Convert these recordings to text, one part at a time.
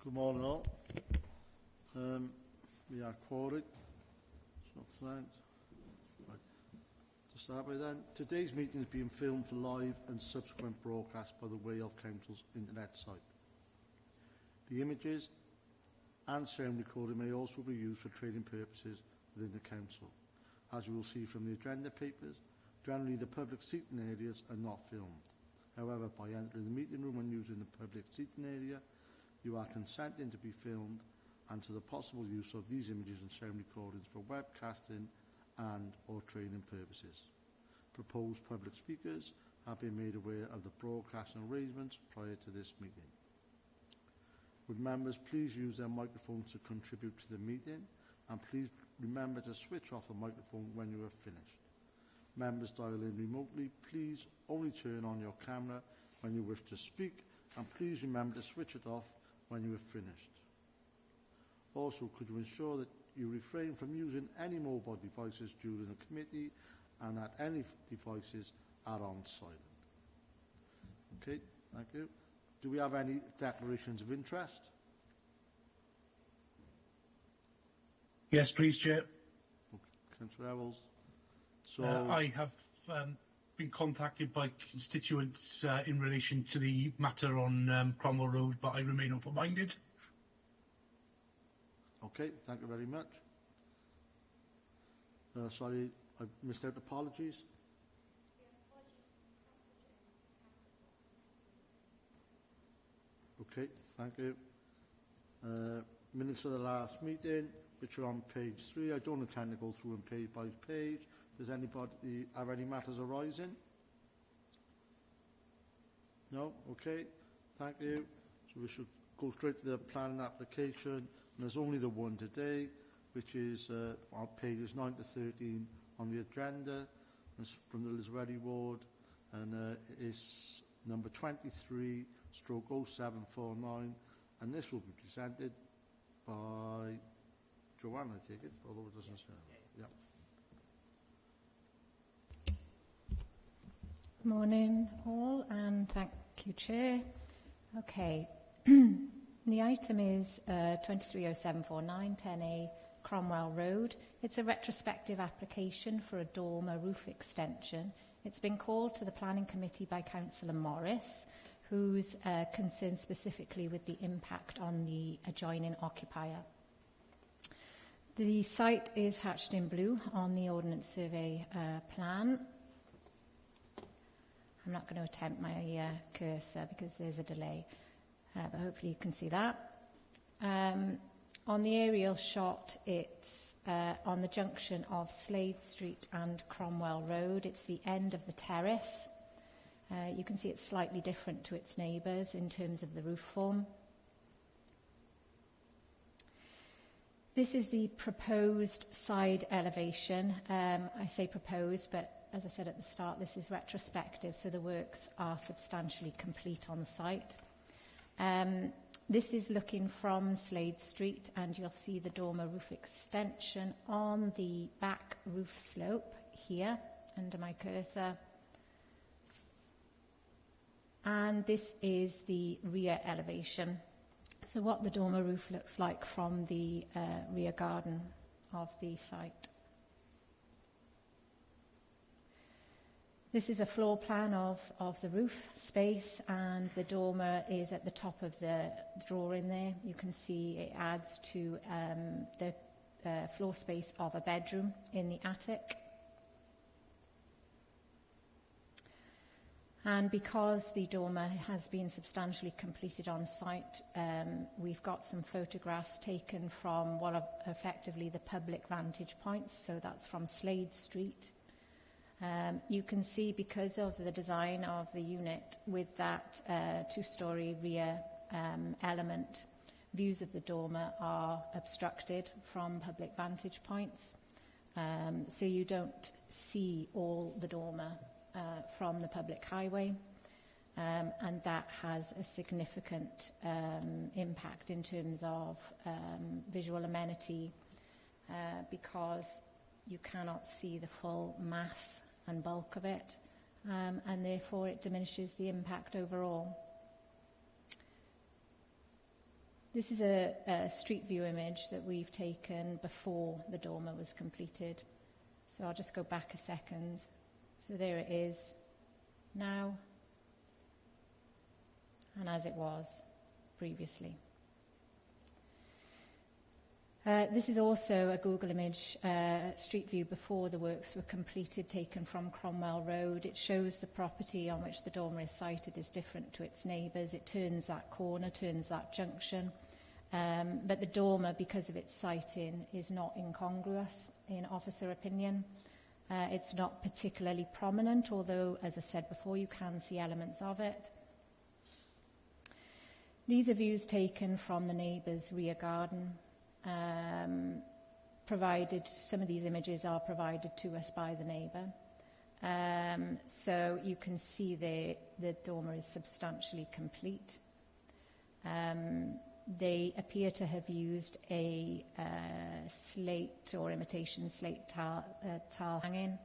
Good morning all. We are quorate. So thanks. Right. To start with then, today's meeting is being filmed for live and subsequent broadcast by the way of Council's internet site. The images and sound recording may also be used for training purposes within the Council. As you will see from the agenda papers, generally the public seating areas are not filmed. However, by entering the meeting room and using the public seating area, you are consenting to be filmed and to the possible use of these images and sound recordings for webcasting and or training purposes. Proposed public speakers have been made aware of the broadcasting arrangements prior to this meeting. Would members please use their microphones to contribute to the meeting, and please remember to switch off the microphone when you have finished. Members dial in remotely, please only turn on your camera when you wish to speak, and please remember to switch it off when you have finished. Also, could you ensure that you refrain from using any mobile devices during the committee and that any devices are on silent? Okay, thank you. Do we have any declarations of interest? Yes, please, Chair. Councillor Ewells. So I have been contacted by constituents in relation to the matter on Cromwell Road, but I remain open-minded. Okay, thank you very much. Sorry, I missed out. Apologies. Okay, thank you. Minutes of the last meeting, which are on page 3. I don't intend to go through them page by page. Does anybody have any matters arising? No? Okay, thank you. So we should go straight to the planning application. And there's only the one today, which is on pages 9 to 13 on the agenda. It's from the Lisreddy ward, and it's number 23/0749, and this will be presented by Joanne, I take it, although it doesn't say. Yeah. Morning all, and thank you, Chair. Okay, the item is 230749 10A Cromwell Road. It's a retrospective application for a dormer roof extension. It's been called to the Planning Committee by Councillor Morris, who's concerned specifically with the impact on the adjoining occupier. The site is hatched in blue on the Ordnance Survey plan. I'm not going to attempt my cursor because there's a delay, but hopefully you can see that. On the aerial shot, it's on the junction of Slade Street and Cromwell Road. It's the end of the terrace. You can see it's slightly different to its neighbours in terms of the roof form. This is the proposed side elevation. I say proposed, but as I said at the start, this is retrospective, so the works are substantially complete on the site. This is looking from Slade Street, and you'll see the dormer roof extension on the back roof slope here under my cursor. And this is the rear elevation. So what the dormer roof looks like from the rear garden of the site. This is a floor plan of the roof space, and the dormer is at the top of the drawing there. You can see it adds to the floor space of a bedroom in the attic. And because the dormer has been substantially completed on site, we've got some photographs taken from what are effectively the public vantage points. So that's from Slade Street. You can see, because of the design of the unit with that two-storey rear element, views of the dormer are obstructed from public vantage points. So you don't see all the dormer from the public highway, and that has a significant impact in terms of visual amenity, because you cannot see the full mass and bulk of it, and therefore it diminishes the impact overall. This is a street view image that we've taken before the dormer was completed. So I'll just go back a second. So there it is now, and as it was previously. This is also a Google image street view before the works were completed, taken from Cromwell Road. It shows the property on which the dormer is sited is different to its neighbours. It turns that corner, turns that junction. But the dormer, because of its siting, is not incongruous in officer opinion. It's not particularly prominent, although, as I said before, you can see elements of it. These are views taken from the neighbour's rear garden. Some of these images are provided to us by the neighbour. So you can see the dormer is substantially complete. They appear to have used a slate or imitation slate tile hanging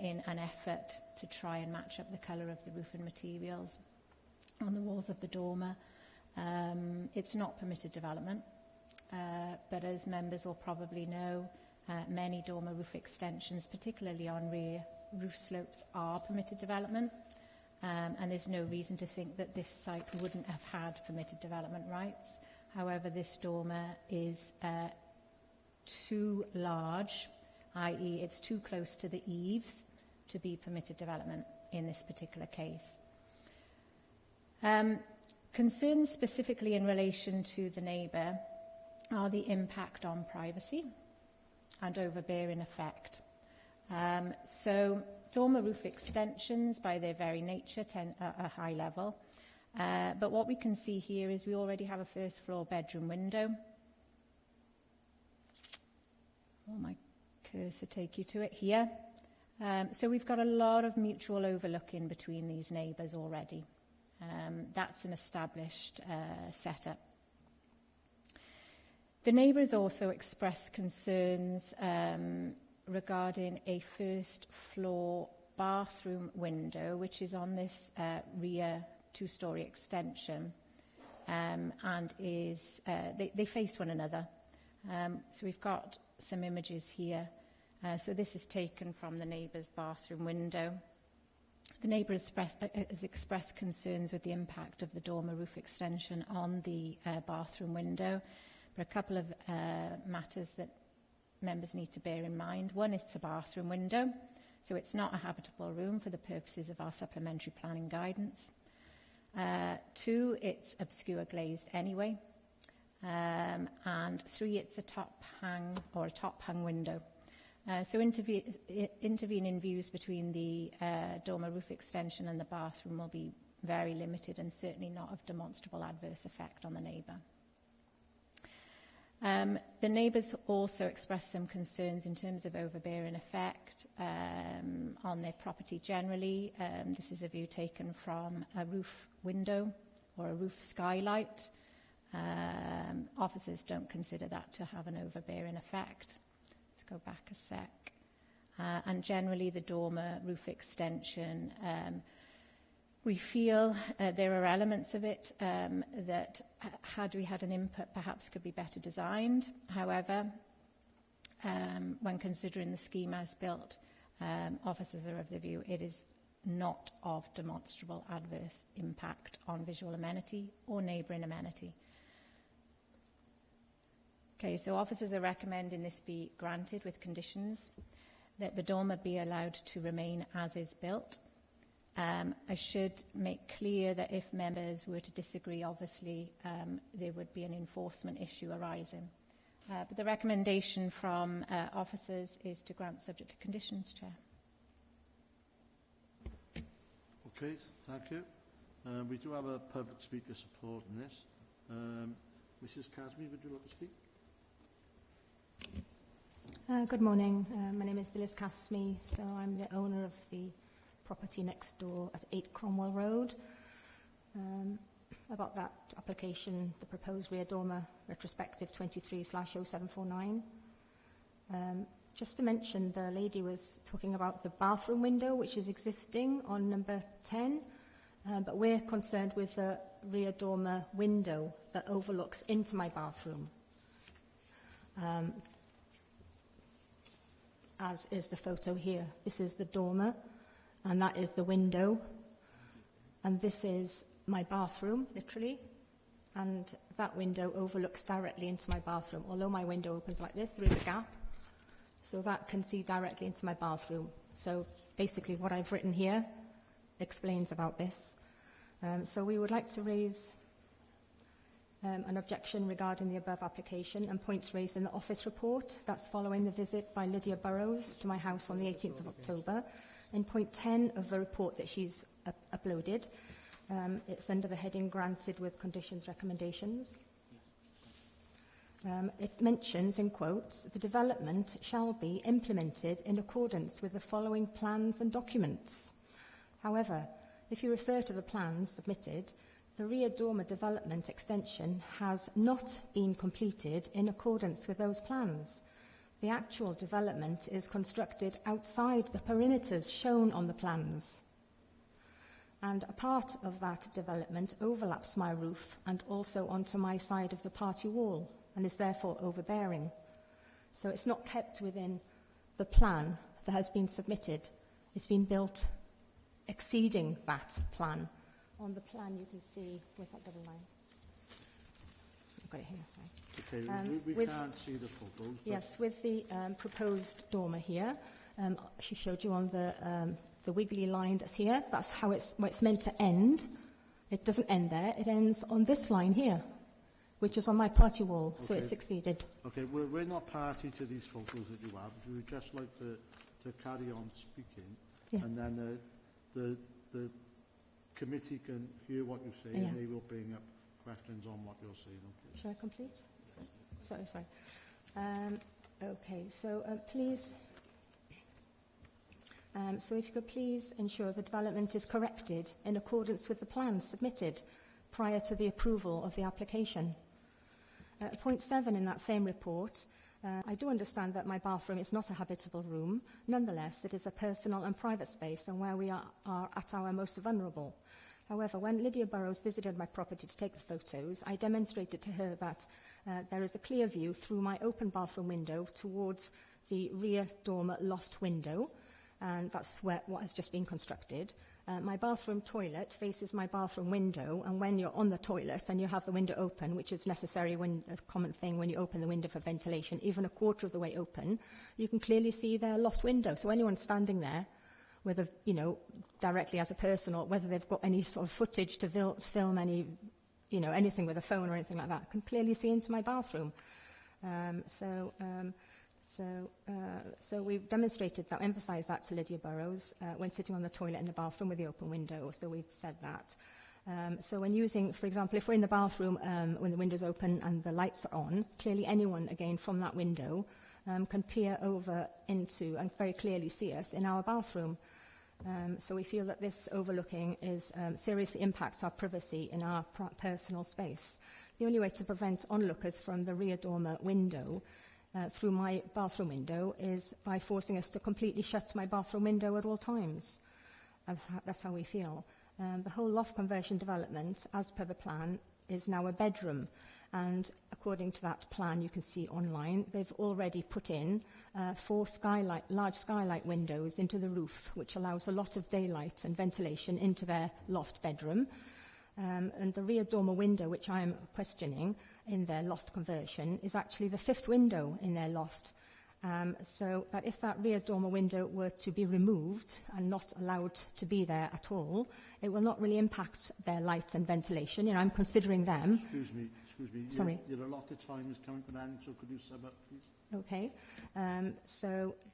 in an effort to try and match up the colour of the roofing materials on the walls of the dormer. It's not permitted development. But as members will probably know, many dormer roof extensions, particularly on rear roof slopes, are permitted development, and there's no reason to think that this site wouldn't have had permitted development rights. However, this dormer is too large, i.e. it's too close to the eaves to be permitted development in this particular case. Concerns specifically in relation to the neighbour are the impact on privacy and overbearing effect. So dormer roof extensions, by their very nature, tend a high level. But what we can see here is we already have a first floor bedroom window. Will my cursor take you to it here? So we've got a lot of mutual overlooking between these neighbours already. That's an established setup. The neighbours also expressed concerns regarding a first floor bathroom window, which is on this rear two-storey extension, and is they face one another. So we've got some images here. So this is taken from the neighbour's bathroom window. The neighbour has expressed concerns with the impact of the dormer roof extension on the bathroom window. There are a couple of matters that members need to bear in mind. One, it's a bathroom window, so it's not a habitable room for the purposes of our supplementary planning guidance. Two, it's obscure glazed anyway. And three, it's a top hung window. So intervening views between the dormer roof extension and the bathroom will be very limited and certainly not of demonstrable adverse effect on the neighbour. The neighbours also expressed some concerns in terms of overbearing effect on their property generally. This is a view taken from a roof window or a roof skylight. Officers don't consider that to have an overbearing effect. Let's go back a sec. And generally the dormer roof extension, we feel there are elements of it that, had we had an input, perhaps could be better designed. However, when considering the scheme as built, officers are of the view it is not of demonstrable adverse impact on visual amenity or neighbouring amenity. Okay, so officers are recommending this be granted with conditions, that the dormer be allowed to remain as is built. I should make clear that if members were to disagree, obviously there would be an enforcement issue arising. But the recommendation from officers is to grant subject to conditions, Chair. Okay, thank you. We do have a public speaker supporting this. Mrs. Casmi, would you like to speak? Good morning. My name is Liz Casmi, so I'm the owner of the property next door at 8 Cromwell Road. About that application, the proposed rear dormer retrospective 23/0749. Just to mention, the lady was talking about the bathroom window, which is existing on number 10. but we're concerned with the rear dormer window that overlooks into my bathroom, as is the photo here. This is the dormer, and that is the window, and this is my bathroom, literally, and that window overlooks directly into my bathroom. Although my window opens like this, there is a gap, so that can see directly into my bathroom. So basically what I've written here explains about this. So we would like to raise an objection regarding the above application and points raised in the office report. That's following the visit by Lydia Burrows to my house on the 18th of October. In point 10 of the report that she's uploaded, it's under the heading granted with conditions recommendations. It mentions, in quotes, the development shall be implemented in accordance with the following plans and documents. However, if you refer to the plans submitted, the rear dormer development extension has not been completed in accordance with those plans. The actual development is constructed outside the perimeters shown on the plans. And a part of that development overlaps my roof and also onto my side of the party wall and is therefore overbearing. So it's not kept within the plan that has been submitted. It's been built exceeding that plan. On the plan you can see, where's that double line? I've got it here, sorry. Okay, we can't see the photos. Yes, with the proposed dormer here, she showed you on the wiggly line that's here. That's how it's meant to end. It doesn't end there. It ends on this line here, which is on my party wall, so it's succeeded. Okay, we're not party to these photos that you have. We would just like to carry on speaking, and then the committee can hear what you say, and they will bring up questions on what you're saying. Okay. Shall I complete? Sorry. Okay, so please... so if you could please ensure the development is corrected in accordance with the plans submitted prior to the approval of the application. Point 7 in that same report, I do understand that my bathroom is not a habitable room. Nonetheless, it is a personal and private space and where we are at our most vulnerable. However, when Lydia Burrows visited my property to take the photos, I demonstrated to her that there is a clear view through my open bathroom window towards the rear dormer loft window, and that's what has just been constructed. My bathroom toilet faces my bathroom window, and when you're on the toilet and you have the window open, which is necessary a common thing when you open the window for ventilation, even a quarter of the way open, you can clearly see their loft window. So anyone standing there, whether, directly as a person or whether they've got any sort of footage to film any, anything with a phone or anything like that, can clearly see into my bathroom. So we've demonstrated that, emphasised that to Lydia Burrows when sitting on the toilet in the bathroom with the open window. So we've said that. So when using, for example, if we're in the bathroom when the window's open and the lights are on, clearly anyone, again, from that window can peer over into and very clearly see us in our bathroom. So we feel that this overlooking seriously impacts our privacy in our personal space. The only way to prevent onlookers from the rear dormer window through my bathroom window is by forcing us to completely shut my bathroom window at all times. That's how we feel. The whole loft conversion development, as per the plan, is now a bedroom. And according to that plan you can see online, they've already put in 4 large skylight windows into the roof, which allows a lot of daylight and ventilation into their loft bedroom. And the rear dormer window, which I'm questioning in their loft conversion, is actually the 5th window in their loft. So that if that rear dormer window were to be removed and not allowed to be there at all, it will not really impact their light and ventilation. I'm considering them. Excuse me. Sorry. Your allotted time is coming to an end, so could you sum up, please? Okay.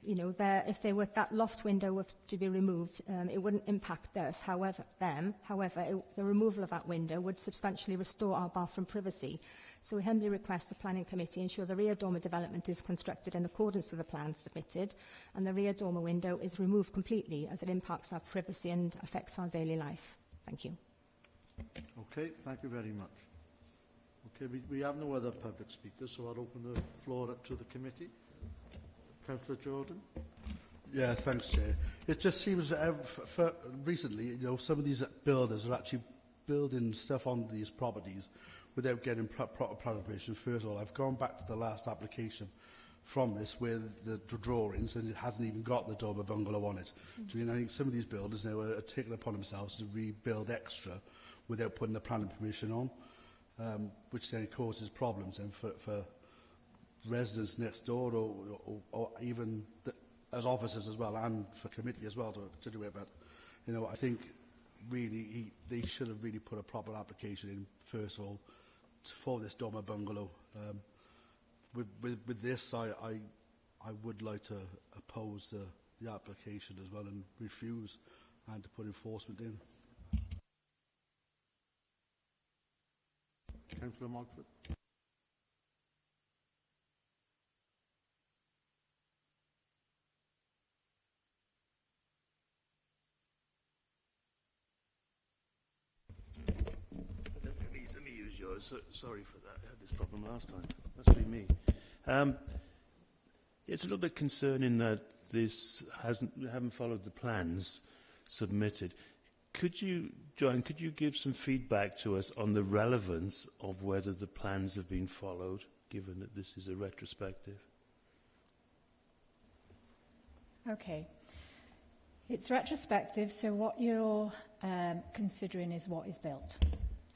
If that loft window were to be removed, it wouldn't impact us. However, the removal of that window would substantially restore our bathroom privacy. So we humbly request the Planning Committee ensure the rear dormer development is constructed in accordance with the plans submitted, and the rear dormer window is removed completely, as it impacts our privacy and affects our daily life. Thank you. Okay, thank you very much. Okay, we have no other public speakers, so I'll open the floor up to the committee. Councillor Jordan. Yeah, thanks, Chair. It just seems that for recently, some of these builders are actually building stuff on these properties without getting proper planning permission. First of all, I've gone back to the last application from this where the drawings, and it hasn't even got the dormer bungalow on it. Do you know, I think some of these builders now are taking upon themselves to rebuild extra without putting the planning permission on, which then causes problems and for residents next door or even as officers as well, and for committee as well to do it. But I think really they should have really put a proper application in first of all for this dormer bungalow. With this, I would like to oppose the application as well and refuse and to put enforcement in. Councillor Mogford. Let me use yours. Sorry for that. I had this problem last time. Must be me. It's a little bit concerning that we haven't followed the plans submitted. Joanne, could you give some feedback to us on the relevance of whether the plans have been followed, given that this is a retrospective? Okay. It's retrospective, so what you're considering is what is built.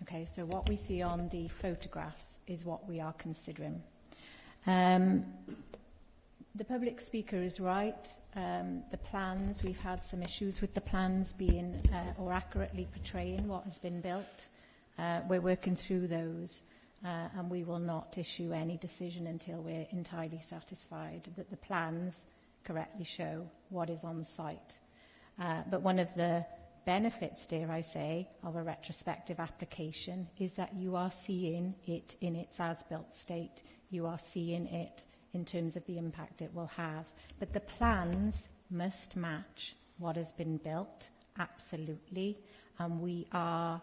Okay, so what we see on the photographs is what we are considering. The public speaker is right. The plans, we've had some issues with the plans being or accurately portraying what has been built. We're working through those and we will not issue any decision until we're entirely satisfied that the plans correctly show what is on site. But one of the benefits, dare I say, of a retrospective application is that you are seeing it in its as-built state. You are seeing it in terms of the impact it will have. But the plans must match what has been built, absolutely. And we have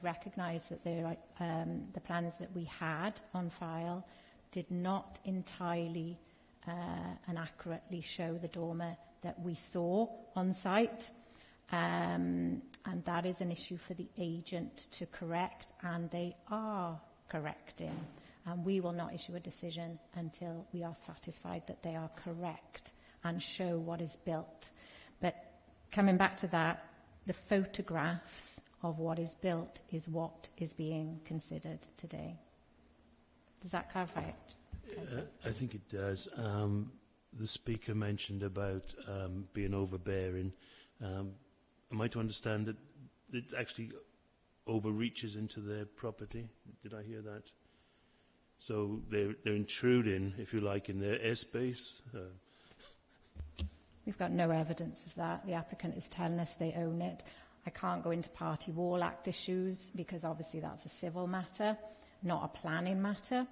recognised that the plans that we had on file did not entirely and accurately show the dormer that we saw on site. And that is an issue for the agent to correct, and they are correcting. And we will not issue a decision until we are satisfied that they are correct and show what is built. But coming back to that, the photographs of what is built is what is being considered today. Does that clarify it? I think it does. The speaker mentioned about being overbearing. Am I to understand that it actually overreaches into their property? Did I hear that? So they're intruding, if you like, in their airspace? We've got no evidence of that. The applicant is telling us they own it. I can't go into Party Wall Act issues because obviously that's a civil matter, not a planning matter.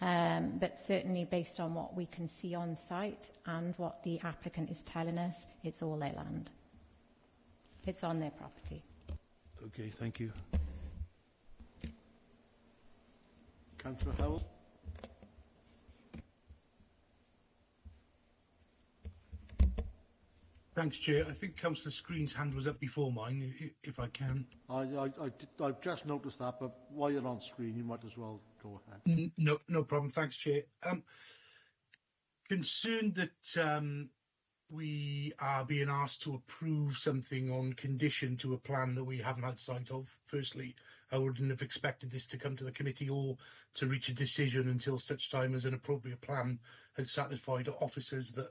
But certainly based on what we can see on site and what the applicant is telling us, it's all their land. It's on their property. Okay, thank you. Councillor Howell. Thanks, Chair. I think Councillor Screen's hand was up before mine, if I can. I've just noticed that, but while you're on screen, you might as well go ahead. No problem. Thanks, Chair. Concerned that we are being asked to approve something on condition to a plan that we haven't had sight of. Firstly, I wouldn't have expected this to come to the committee or to reach a decision until such time as an appropriate plan had satisfied officers that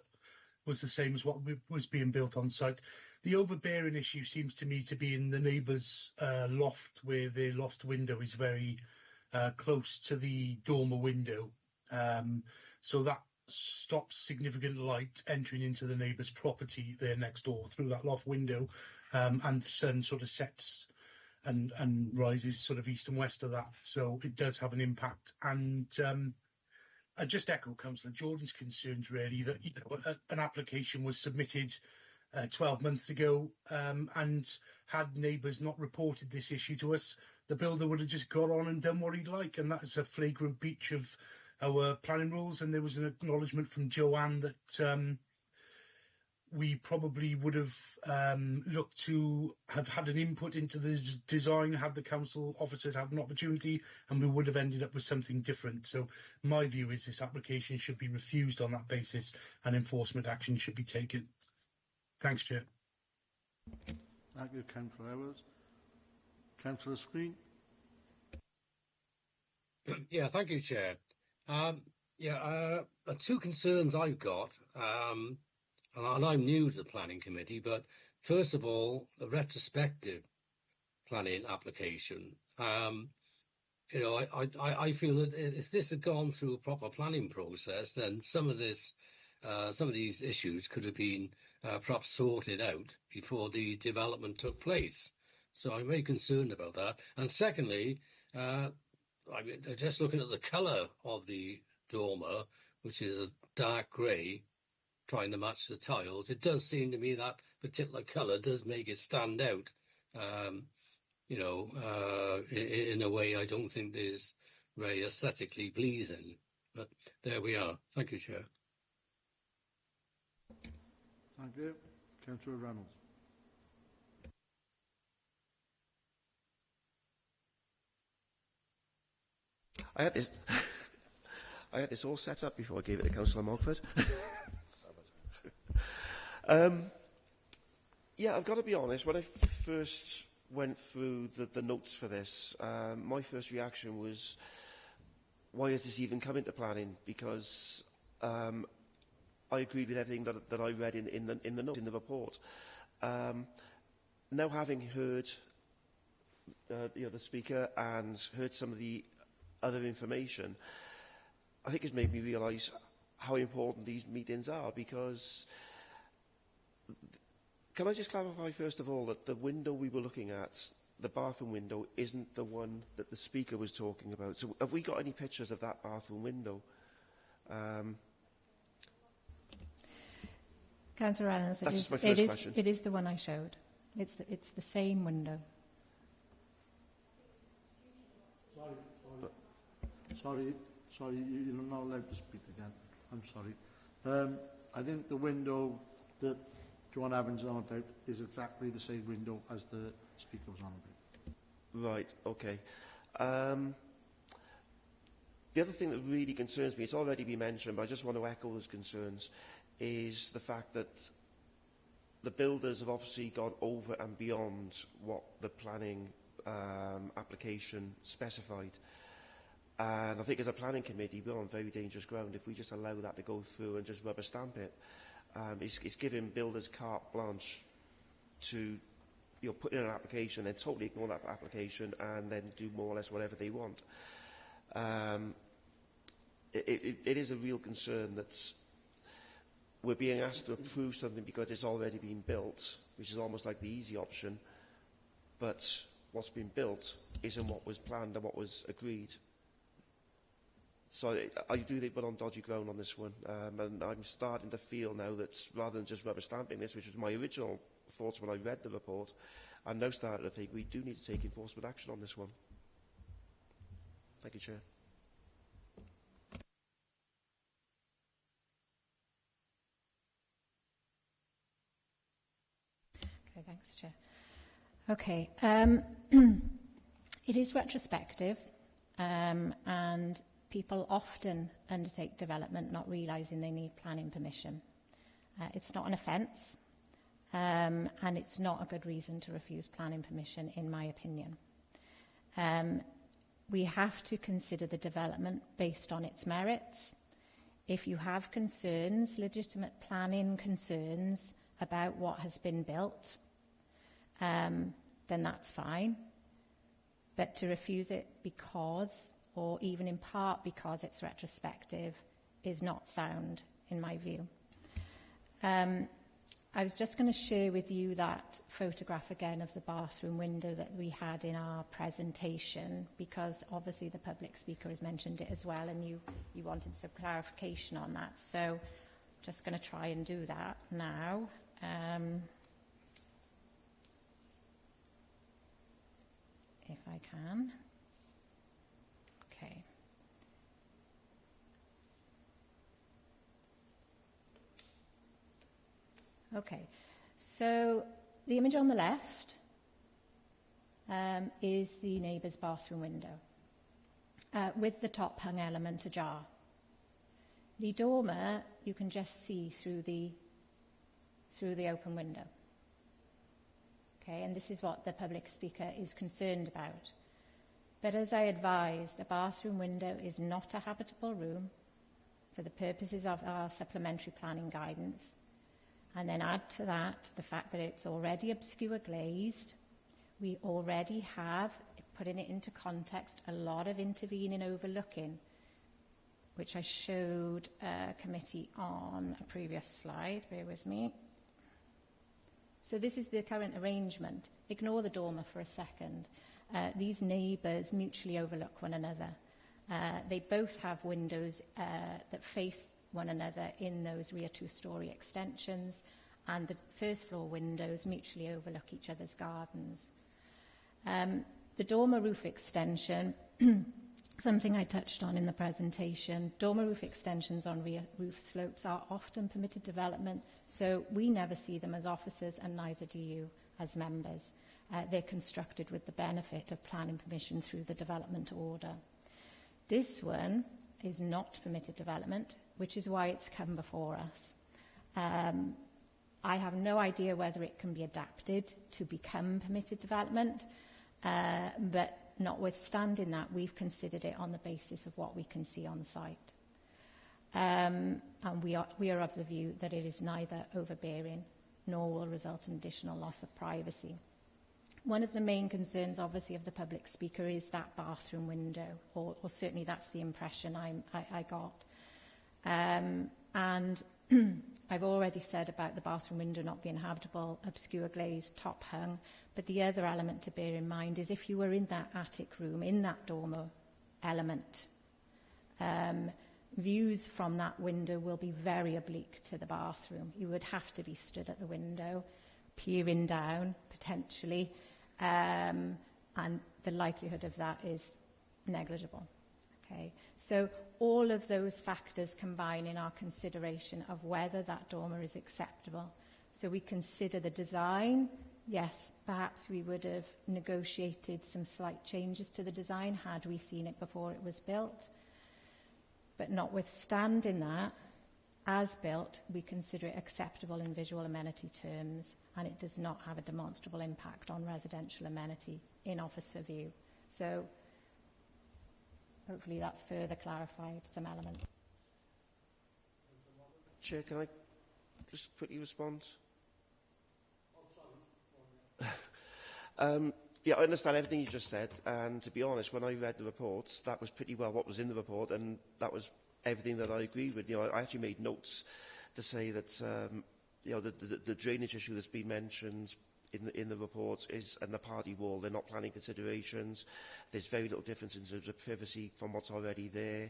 was the same as what was being built on site. The overbearing issue seems to me to be in the neighbour's loft, where the loft window is very close to the dormer window. So that stops significant light entering into the neighbour's property there next door through that loft window, and the sun sort of sets and rises sort of east and west of that. So it does have an impact. And I just echo Councillor Jordan's concerns, really, that an application was submitted 12 months ago, and had neighbours not reported this issue to us, the builder would have just got on and done what he'd like, and that is a flagrant breach of our planning rules. And there was an acknowledgement from Joanne that we probably would have looked to have had an input into this design, had the council officers had an opportunity, and we would have ended up with something different. So my view is this application should be refused on that basis and enforcement action should be taken. Thanks, Chair. Thank you, Councillor Edwards. Councillor Screen. Yeah, thank you, Chair. Two concerns I've got, and I'm new to the planning committee, but first of all, the retrospective planning application. I feel that if this had gone through a proper planning process, then some of these issues could have been perhaps sorted out before the development took place. So I'm very concerned about that. And secondly, just looking at the colour of the dormer, which is a dark grey, trying to match the tiles, it does seem to me that particular colour does make it stand out, in a way I don't think is very aesthetically pleasing. But there we are. Thank you, Chair. Thank you. Councillor Reynolds. I had this all set up before I gave it to Councillor Mogford. I've got to be honest. When I first went through the notes for this, my first reaction was, why is this even come into planning? Because I agreed with everything that I read in the notes, in the report. Now, having heard the speaker and heard some of the other information, I think it's made me realise how important these meetings are, because can I just clarify first of all that the window we were looking at, the bathroom window, isn't the one that the speaker was talking about? So have we got any pictures of that bathroom window? Councillor Reynolds, That's just my first question. It is the one I showed. It's the same window. Sorry, you're not allowed to speak again. I'm sorry. I think the window that John Evans is on about is exactly the same window as the speaker was on about. Right, okay. The other thing that really concerns me, it's already been mentioned, but I just want to echo those concerns, is the fact that the builders have obviously gone over and beyond what the planning application specified. And I think as a planning committee, we're on very dangerous ground if we just allow that to go through and just rubber stamp it. It's giving builders carte blanche to put in an application, then totally ignore that application and then do more or less whatever they want. It is a real concern that we're being asked to approve something because it's already been built, which is almost like the easy option, but what's been built isn't what was planned and what was agreed. So I do think we're on dodgy ground on this one, and I'm starting to feel now that rather than just rubber stamping this, which was my original thoughts when I read the report, I'm now starting to think we do need to take enforcement action on this one. Thank you, Chair. Okay, thanks, Chair. Okay, it is retrospective, and people often undertake development not realising they need planning permission. It's not an offence, and it's not a good reason to refuse planning permission, in my opinion. We have to consider the development based on its merits. If you have concerns, legitimate planning concerns about what has been built, then that's fine. But to refuse it because, or even in part because it's retrospective, is not sound, in my view. I was just going to share with you that photograph again of the bathroom window that we had in our presentation, because obviously the public speaker has mentioned it as well, and you wanted some clarification on that. So just going to try and do that now. If I can. Okay. Okay, so the image on the left is the neighbour's bathroom window with the top hung element ajar. The dormer you can just see through the open window. Okay, and this is what the public speaker is concerned about. But as I advised, a bathroom window is not a habitable room for the purposes of our supplementary planning guidance. And then add to that the fact that it's already obscure glazed. We already have, putting it into context, a lot of intervening overlooking, which I showed committee on a previous slide. Bear with me. So this is the current arrangement. Ignore the dormer for a second. These neighbours mutually overlook one another. They both have windows that face one another in those rear two-storey extensions, and the first floor windows mutually overlook each other's gardens. The dormer roof extension, something I touched on in the presentation, dormer roof extensions on rear roof slopes are often permitted development, so we never see them as officers, and neither do you as members. They're constructed with the benefit of planning permission through the development order. This one is not permitted development, which is why it's come before us. I have no idea whether it can be adapted to become permitted development, but notwithstanding that, we've considered it on the basis of what we can see on site. And we are of the view that it is neither overbearing nor will result in additional loss of privacy. One of the main concerns, obviously, of the public speaker is that bathroom window, or certainly that's the impression I got. And I've already said about the bathroom window not being habitable, obscure glazed, top hung, but the other element to bear in mind is if you were in that attic room, in that dormer element, views from that window will be very oblique to the bathroom. You would have to be stood at the window, peering down, potentially, and the likelihood of that is negligible. Okay, so all of those factors combine in our consideration of whether that dormer is acceptable. So we consider the design. Yes, perhaps we would have negotiated some slight changes to the design had we seen it before it was built. But notwithstanding that, as built, we consider it acceptable in visual amenity terms, and it does not have a demonstrable impact on residential amenity in officer view. So hopefully that's further clarified some element. Chair, can I just quickly respond? Yeah, I understand everything you just said, and to be honest, when I read the reports, that was pretty well what was in the report, and that was everything that I agreed with. You know, I actually made notes to say that you know, the drainage issue that's been mentioned in the reports is, and the party wall, they're not planning considerations. There's very little difference in terms of privacy from what's already there.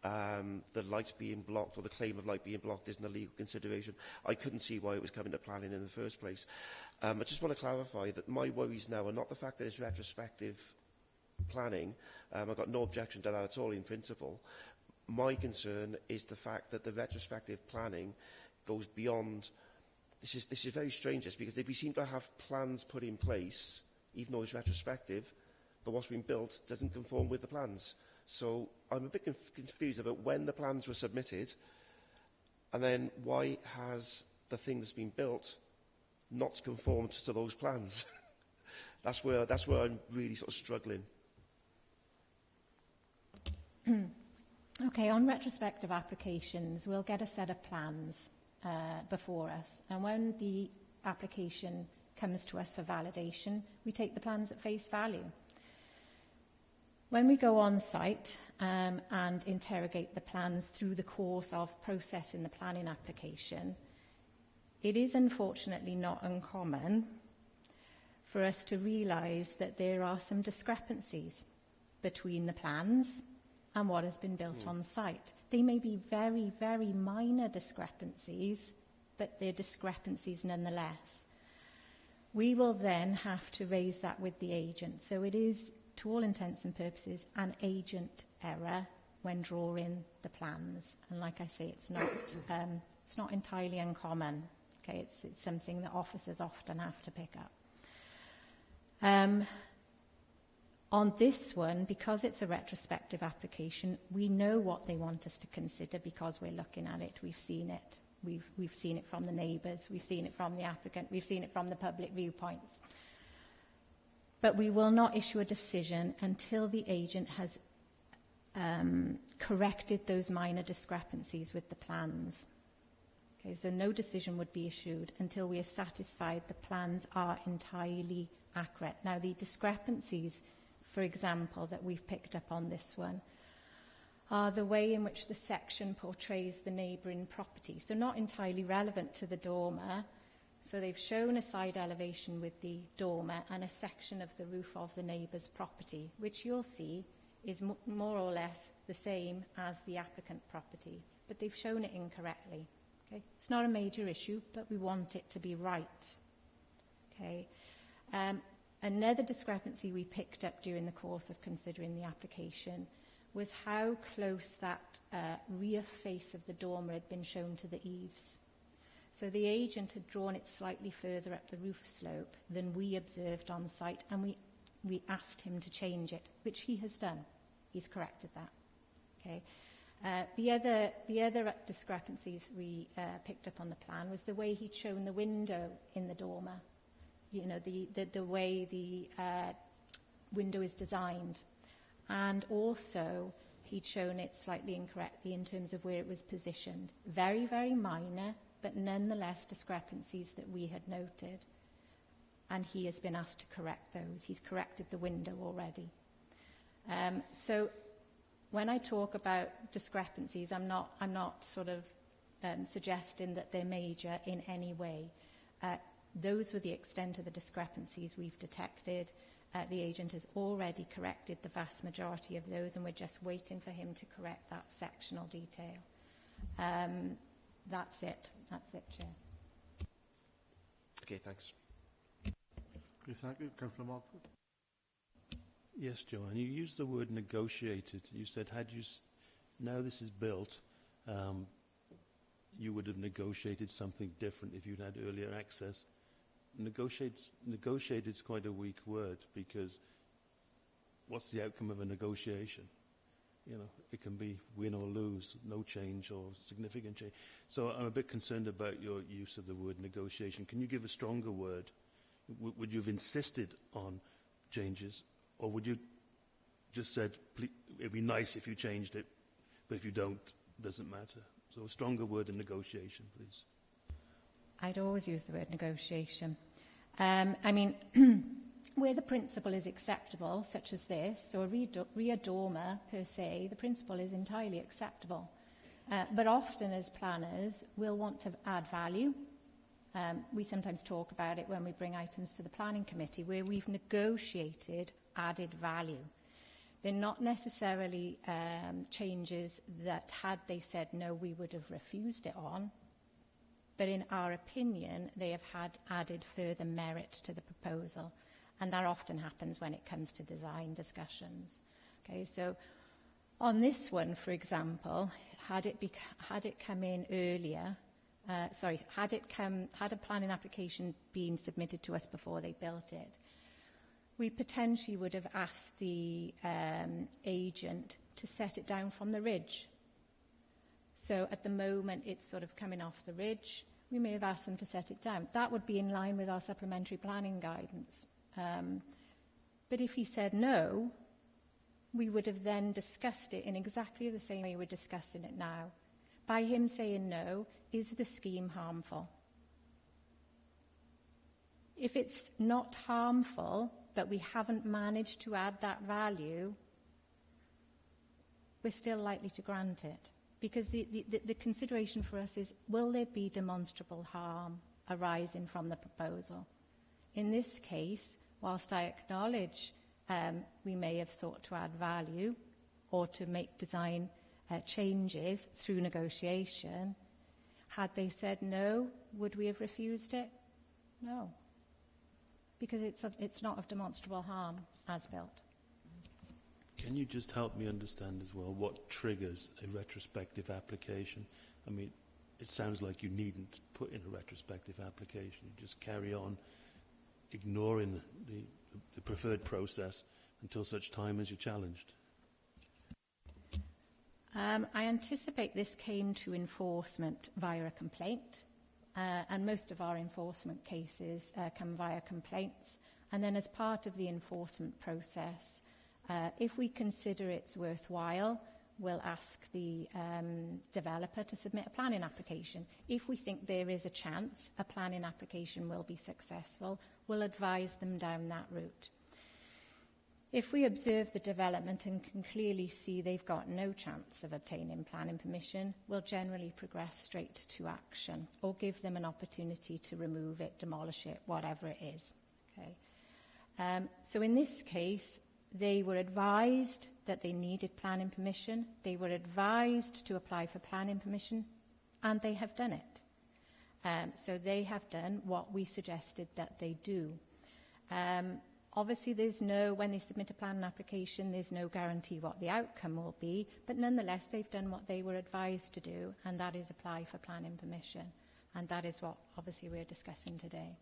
The light being blocked, or the claim of light being blocked, isn't a legal consideration. I couldn't see why it was coming to planning in the first place. I just want to clarify that my worries now are not the fact that it's retrospective planning. I've got no objection to that at all in principle. My concern is the fact that the retrospective planning goes beyond. This is very strange, because if we seem to have plans put in place, even though it's retrospective, but what's been built doesn't conform with the plans. So I'm a bit confused about when the plans were submitted, and then why has the thing that's been built not conformed to those plans? That's where I'm really sort of struggling. Okay, on retrospective applications, we'll get a set of plans before us, and when the application comes to us for validation, we take the plans at face value. When we go on site and interrogate the plans through the course of processing the planning application, it is unfortunately not uncommon for us to realise that there are some discrepancies between the plans and what has been built on site. They may be very, very minor discrepancies, but they're discrepancies nonetheless. We will then have to raise that with the agent. So it is, to all intents and purposes, an agent error when drawing the plans. And like I say, it's not entirely uncommon. Okay, it's something that officers often have to pick up. On this one, because it's a retrospective application, we know what they want us to consider because we're looking at it. We've seen it. We've seen it from the neighbours. We've seen it from the applicant. We've seen it from the public viewpoints. But we will not issue a decision until the agent has corrected those minor discrepancies with the plans. Okay, so no decision would be issued until we are satisfied the plans are entirely accurate. Now, the discrepancies, for example, that we've picked up on this one, are the way in which the section portrays the neighbouring property. So not entirely relevant to the dormer. So they've shown a side elevation with the dormer and a section of the roof of the neighbour's property, which you'll see is more or less the same as the applicant property, but they've shown it incorrectly. Okay? It's not a major issue, but we want it to be right. Okay? Another discrepancy we picked up during the course of considering the application was how close that rear face of the dormer had been shown to the eaves. So the agent had drawn it slightly further up the roof slope than we observed on site, and we asked him to change it, which he has done. He's corrected that. Okay. The other discrepancies we picked up on the plan was the way he'd shown the window in the dormer. You know, the way the window is designed. And also, he'd shown it slightly incorrectly in terms of where it was positioned. Very, very minor, but nonetheless discrepancies that we had noted. And he has been asked to correct those. He's corrected the window already. So when I talk about discrepancies, I'm not sort of suggesting that they're major in any way. Those were the extent of the discrepancies we've detected. The agent has already corrected the vast majority of those, and we're just waiting for him to correct that sectional detail. That's it. That's it, Chair. Okay, thanks. Okay, thank you. Councillor Margaret. Yes, Joanne, you used the word negotiated. You said now this is built, you would have negotiated something different if you'd had earlier access. Negotiated is quite a weak word, because what's the outcome of a negotiation? You know, it can be win or lose, no change or significant change. So I'm a bit concerned about your use of the word negotiation. Can you give a stronger word? Would you have insisted on changes, or would you just said, it'd be nice if you changed it, but if you don't, it doesn't matter? So a stronger word than negotiation, please. I'd always use the word negotiation. I mean, where the principle is acceptable, such as this, so a rear dormer per se, the principle is entirely acceptable. But often as planners, we'll want to add value. We sometimes talk about it when we bring items to the planning committee, where we've negotiated added value. They're not necessarily changes that, had they said no, we would have refused it on. But in our opinion, they have had added further merit to the proposal. And that often happens when it comes to design discussions. Okay, so on this one, for example, had it come in earlier, had a planning application been submitted to us before they built it, we potentially would have asked the agent to set it down from the ridge. So at the moment, it's sort of coming off the ridge. We may have asked them to set it down. That would be in line with our supplementary planning guidance. But if he said no, we would have then discussed it in exactly the same way we're discussing it now. By him saying no, is the scheme harmful? If it's not harmful, but we haven't managed to add that value, we're still likely to grant it. Because the consideration for us is, will there be demonstrable harm arising from the proposal? In this case, whilst I acknowledge we may have sought to add value or to make design changes through negotiation, had they said no, would we have refused it? No. Because it's not of demonstrable harm as built. Can you just help me understand as well what triggers a retrospective application? I mean, it sounds like you needn't put in a retrospective application. You just carry on ignoring the preferred process until such time as you're challenged. I anticipate this came to enforcement via a complaint, and most of our enforcement cases come via complaints. And then as part of the enforcement process, if we consider it's worthwhile, we'll ask the developer to submit a planning application. If we think there is a chance a planning application will be successful, we'll advise them down that route. If we observe the development and can clearly see they've got no chance of obtaining planning permission, we'll generally progress straight to action or give them an opportunity to remove it, demolish it, whatever it is. Okay. So in this case, they were advised that they needed planning permission, they were advised to apply for planning permission, and they have done it. So they have done what we suggested that they do. Obviously, when they submit a planning application, there's no guarantee what the outcome will be, but nonetheless, they've done what they were advised to do, and that is apply for planning permission. And that is what, obviously, we're discussing today.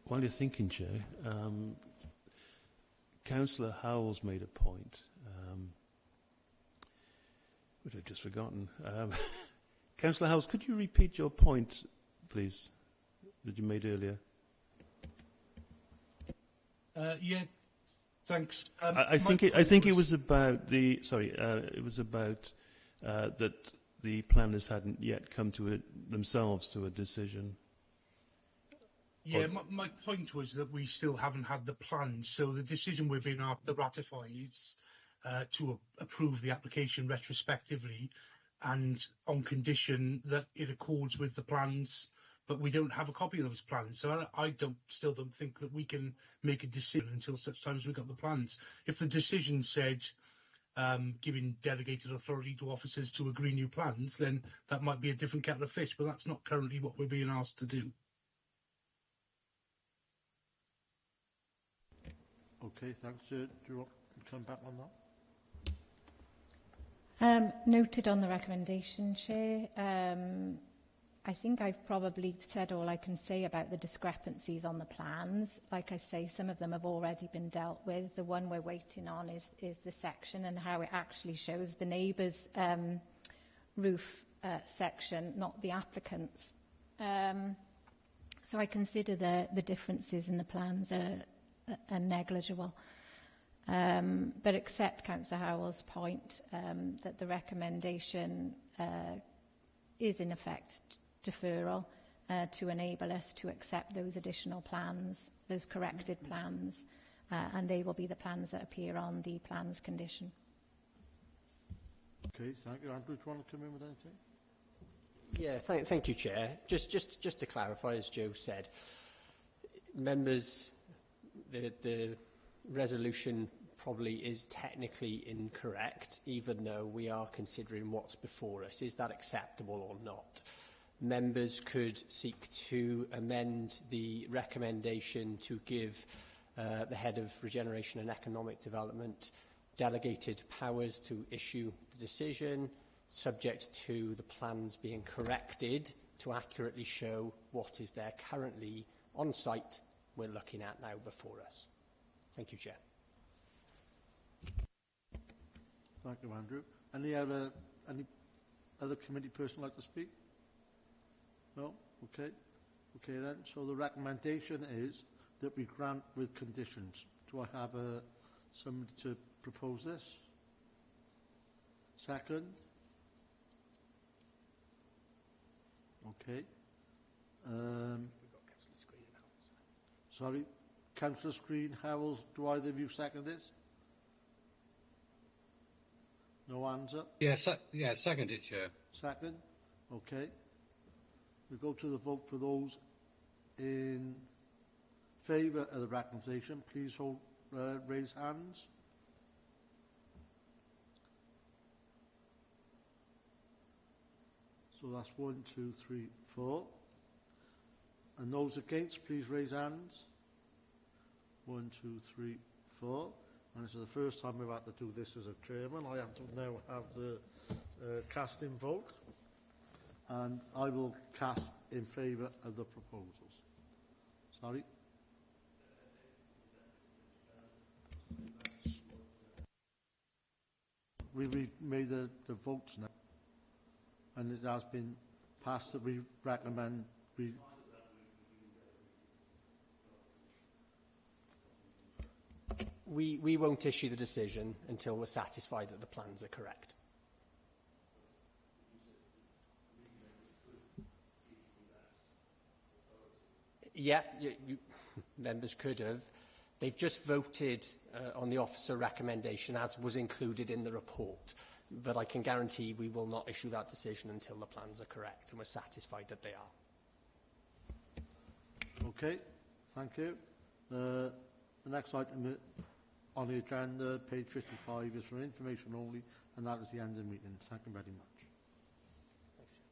While you're thinking, Chair, Councillor Howells made a point, which I've just forgotten. Councillor Howells, could you repeat your point, please, that you made earlier? Yeah, thanks. I think it was about the. Sorry, it was about that the planners hadn't yet come to themselves to a decision. Yeah, my point was that we still haven't had the plans, so the decision we're being asked to ratify is to approve the application retrospectively and on condition that it accords with the plans, but we don't have a copy of those plans. So I still don't think that we can make a decision until such time as we've got the plans. If the decision said giving delegated authority to officers to agree new plans, then that might be a different kettle of fish, but that's not currently what we're being asked to do. Okay, thanks. Do you want to come back on that? Noted on the recommendation, Chair. I think I've probably said all I can say about the discrepancies on the plans. Like I say, some of them have already been dealt with. The one we're waiting on is the section and how it actually shows the neighbour's roof section, not the applicant's. So I consider the differences in the plans are negligible. But accept Councillor Howell's point that the recommendation is in effect deferral to enable us to accept those additional plans, those corrected plans, and they will be the plans that appear on the plans condition. Okay, thank you. Andrew, do you want to come in with anything? Yeah, thank you, Chair. Just to clarify, as Joe said, members, the resolution probably is technically incorrect, even though we are considering what's before us. Is that acceptable or not? Members could seek to amend the recommendation to give the Head of Regeneration and Economic Development delegated powers to issue the decision, subject to the plans being corrected to accurately show what is there currently on site we're looking at now before us. Thank you, Chair. Thank you, Andrew. Any other committee person like to speak? No? Okay. Okay then. So the recommendation is that we grant with conditions. Do I have somebody to propose this? Second? Okay. Sorry, Councillor Screen, Howells, do either of you second this? No hands up? Yeah, second it, Chair. Second? Okay. We go to the vote for those in favour of the recommendation. Please raise hands. So that's 1, 2, 3, 4. And those against, please raise hands. 1, 2, 3, 4. And this is the first time we've had to do this as a chairman. I have to now have the casting vote. And I will cast in favour of the proposals. Sorry? We've made the votes now. And it has been passed that we recommend we won't issue the decision until we're satisfied that the plans are correct. Yeah, members could have. They've just voted on the officer recommendation as was included in the report. But I can guarantee we will not issue that decision until the plans are correct and we're satisfied that they are. Okay, thank you. The next item on the agenda, page 55, is for information only, and that is the end of the meeting. Thank you very much.